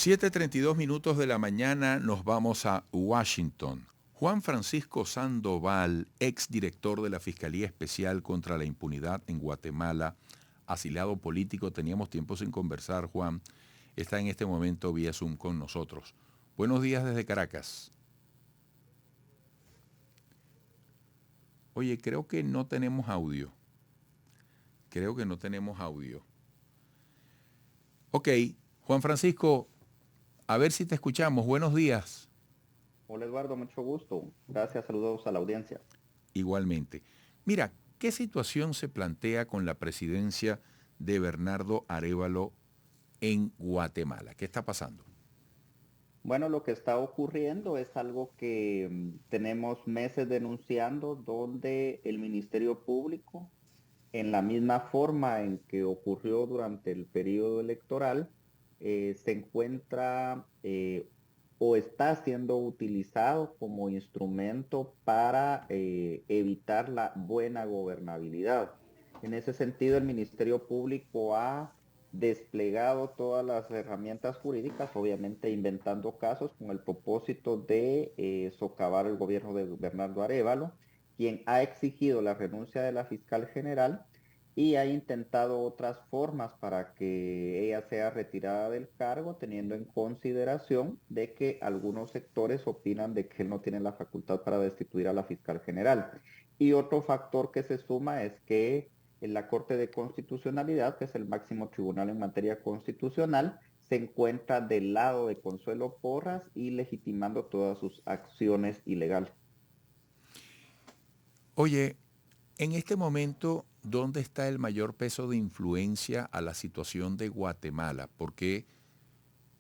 7:32 de la mañana nos vamos a Washington. Juan Francisco Sandoval, exdirector de la Fiscalía Especial contra la Impunidad en Guatemala, asilado político, teníamos tiempo sin conversar, Juan, está en este momento vía Zoom con nosotros. Buenos días desde Caracas. Oye, creo que no tenemos audio. Ok, Juan Francisco, a ver si te escuchamos. Buenos días. Hola Eduardo, mucho gusto. Gracias, saludos a la audiencia. Igualmente. Mira, ¿qué situación se plantea con la presidencia de Bernardo Arévalo en Guatemala? ¿Qué está pasando? Bueno, lo que está ocurriendo es algo que tenemos meses denunciando, donde el Ministerio Público, en la misma forma en que ocurrió durante el periodo electoral, se encuentra o está siendo utilizado como instrumento para evitar la buena gobernabilidad. En ese sentido, el Ministerio Público ha desplegado todas las herramientas jurídicas, obviamente inventando casos con el propósito de socavar el gobierno de Bernardo Arévalo, quien ha exigido la renuncia de la fiscal general y ha intentado otras formas para que ella sea retirada del cargo, teniendo en consideración de que algunos sectores opinan de que él no tiene la facultad para destituir a la fiscal general. Y otro factor que se suma es que en la Corte de Constitucionalidad, que es el máximo tribunal en materia constitucional, se encuentra del lado de Consuelo Porras y legitimando todas sus acciones ilegales. Oye, en este momento, ¿dónde está el mayor peso de influencia a la situación de Guatemala? Porque,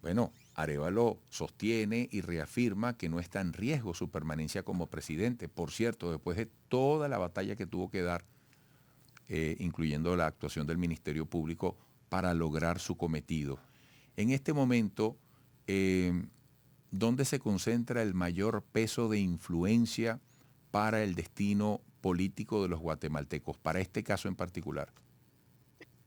bueno, Arévalo sostiene y reafirma que no está en riesgo su permanencia como presidente. Por cierto, después de toda la batalla que tuvo que dar, incluyendo la actuación del Ministerio Público, para lograr su cometido. En este momento, eh, ¿dónde se concentra el mayor peso de influencia para el destino político de los guatemaltecos, para este caso en particular?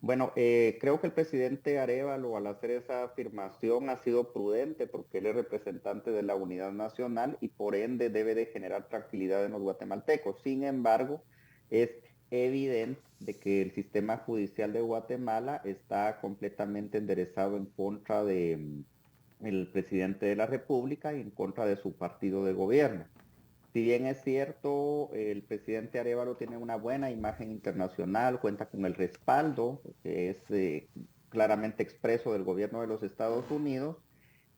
Bueno, creo que el presidente Arévalo al hacer esa afirmación ha sido prudente porque él es representante de la unidad nacional y por ende debe de generar tranquilidad en los guatemaltecos. Sin embargo, es evidente de que el sistema judicial de Guatemala está completamente enderezado en contra de el presidente de la República y en contra de su partido de gobierno. Si bien es cierto, el presidente Arévalo tiene una buena imagen internacional, cuenta con el respaldo que es claramente expreso del gobierno de los Estados Unidos,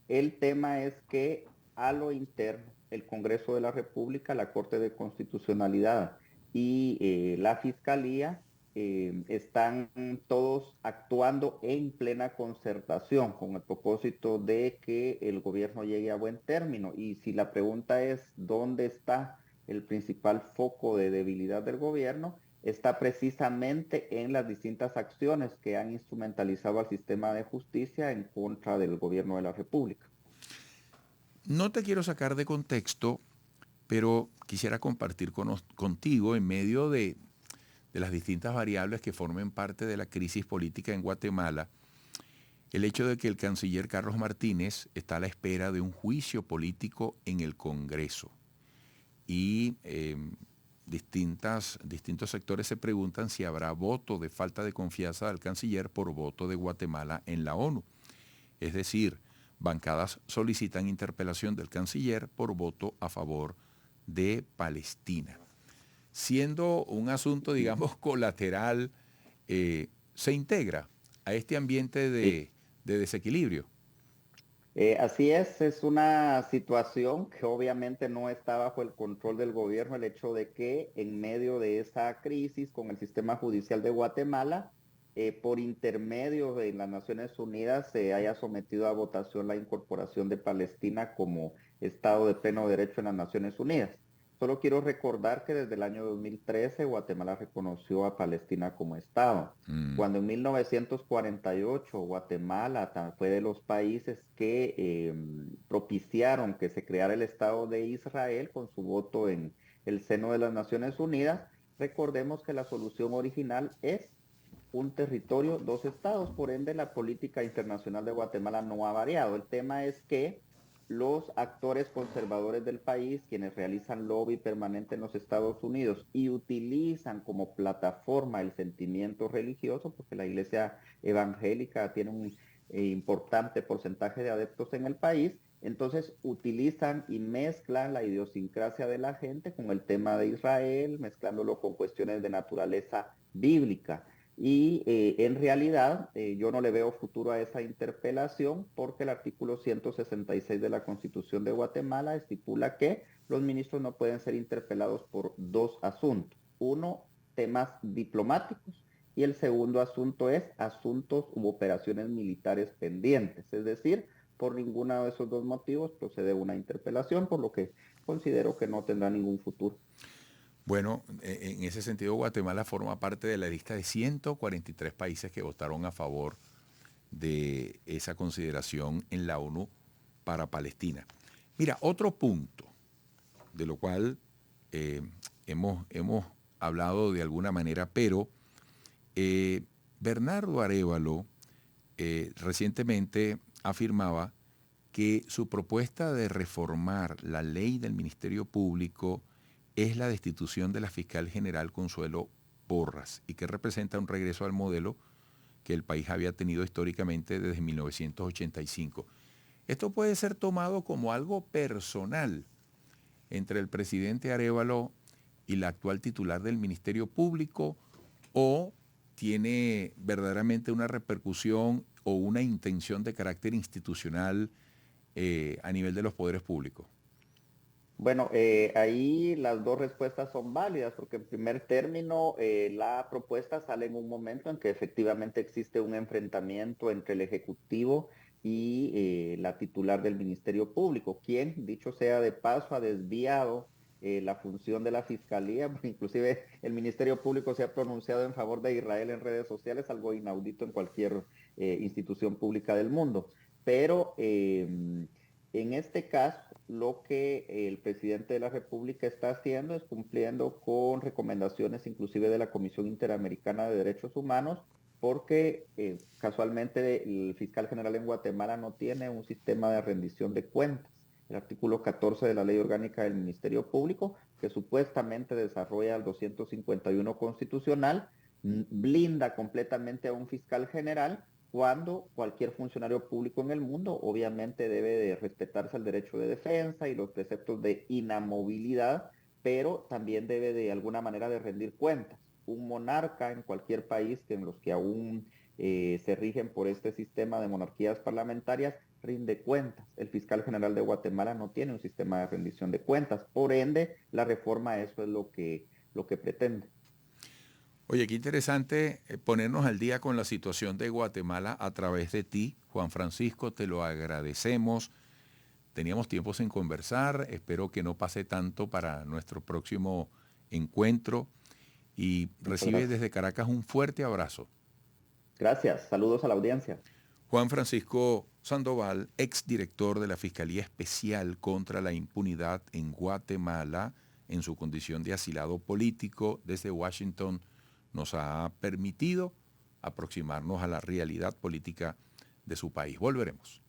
el tema es que a lo interno, el Congreso de la República, la Corte de Constitucionalidad y la Fiscalía están todos actuando en plena concertación con el propósito de que el gobierno llegue a buen término. Y si la pregunta es dónde está el principal foco de debilidad del gobierno, está precisamente en las distintas acciones que han instrumentalizado al sistema de justicia en contra del gobierno de la República. No te quiero sacar de contexto, pero quisiera compartir contigo en medio de las distintas variables que formen parte de la crisis política en Guatemala, el hecho de que el canciller Carlos Martínez está a la espera de un juicio político en el Congreso. Y distintos sectores se preguntan si habrá voto de falta de confianza al canciller por voto de Guatemala en la ONU. Es decir, bancadas solicitan interpelación del canciller por voto a favor de Palestina. Siendo un asunto, digamos, colateral, se integra a este ambiente Sí. de desequilibrio. Así es una situación que obviamente no está bajo el control del gobierno, el hecho de que en medio de esa crisis con el sistema judicial de Guatemala, por intermedio de las Naciones Unidas, se haya sometido a votación la incorporación de Palestina como Estado de pleno derecho en las Naciones Unidas. Solo quiero recordar que desde el año 2013 Guatemala reconoció a Palestina como Estado. Mm. Cuando en 1948 Guatemala fue de los países que propiciaron que se creara el Estado de Israel con su voto en el seno de las Naciones Unidas, recordemos que la solución original es un territorio, dos estados, por ende la política internacional de Guatemala no ha variado. El tema es que los actores conservadores del país, quienes realizan lobby permanente en los Estados Unidos y utilizan como plataforma el sentimiento religioso, porque la iglesia evangélica tiene un importante porcentaje de adeptos en el país, entonces utilizan y mezclan la idiosincrasia de la gente con el tema de Israel, mezclándolo con cuestiones de naturaleza bíblica. Y en realidad yo no le veo futuro a esa interpelación porque el artículo 166 de la Constitución de Guatemala estipula que los ministros no pueden ser interpelados por dos asuntos. Uno, temas diplomáticos y el segundo asunto es asuntos u operaciones militares pendientes. Es decir, por ninguno de esos dos motivos procede una interpelación, por lo que considero que no tendrá ningún futuro. Bueno, en ese sentido Guatemala forma parte de la lista de 143 países que votaron a favor de esa consideración en la ONU para Palestina. Mira, otro punto de lo cual hemos hablado de alguna manera, pero Bernardo Arévalo recientemente afirmaba que su propuesta de reformar la ley del Ministerio Público es la destitución de la fiscal general Consuelo Porras y que representa un regreso al modelo que el país había tenido históricamente desde 1985. Esto puede ser tomado como algo personal entre el presidente Arévalo y la actual titular del Ministerio Público, o tiene verdaderamente una repercusión o una intención de carácter institucional a nivel de los poderes públicos. Bueno, ahí las dos respuestas son válidas, porque en primer término la propuesta sale en un momento en que efectivamente existe un enfrentamiento entre el Ejecutivo y la titular del Ministerio Público, quien, dicho sea de paso, ha desviado la función de la Fiscalía, porque inclusive el Ministerio Público se ha pronunciado en favor de Israel en redes sociales, algo inaudito en cualquier institución pública del mundo. Pero en este caso, lo que el presidente de la República está haciendo es cumpliendo con recomendaciones inclusive de la Comisión Interamericana de Derechos Humanos, porque casualmente el fiscal general en Guatemala no tiene un sistema de rendición de cuentas. El artículo 14 de la Ley Orgánica del Ministerio Público, que supuestamente desarrolla el 251 constitucional, blinda completamente a un fiscal general cuando cualquier funcionario público en el mundo obviamente debe de respetarse el derecho de defensa y los preceptos de inamovilidad, pero también debe de alguna manera de rendir cuentas. Un monarca en cualquier país que en los que aún se rigen por este sistema de monarquías parlamentarias rinde cuentas. El fiscal general de Guatemala no tiene un sistema de rendición de cuentas, por ende la reforma eso es lo que pretende. Oye, qué interesante ponernos al día con la situación de Guatemala a través de ti, Juan Francisco, te lo agradecemos. Teníamos tiempo sin conversar, espero que no pase tanto para nuestro próximo encuentro y recibe desde Caracas un fuerte abrazo. Gracias, saludos a la audiencia. Juan Francisco Sandoval, exdirector de la Fiscalía Especial contra la Impunidad en Guatemala, en su condición de asilado político desde Washington, nos ha permitido aproximarnos a la realidad política de su país. Volveremos.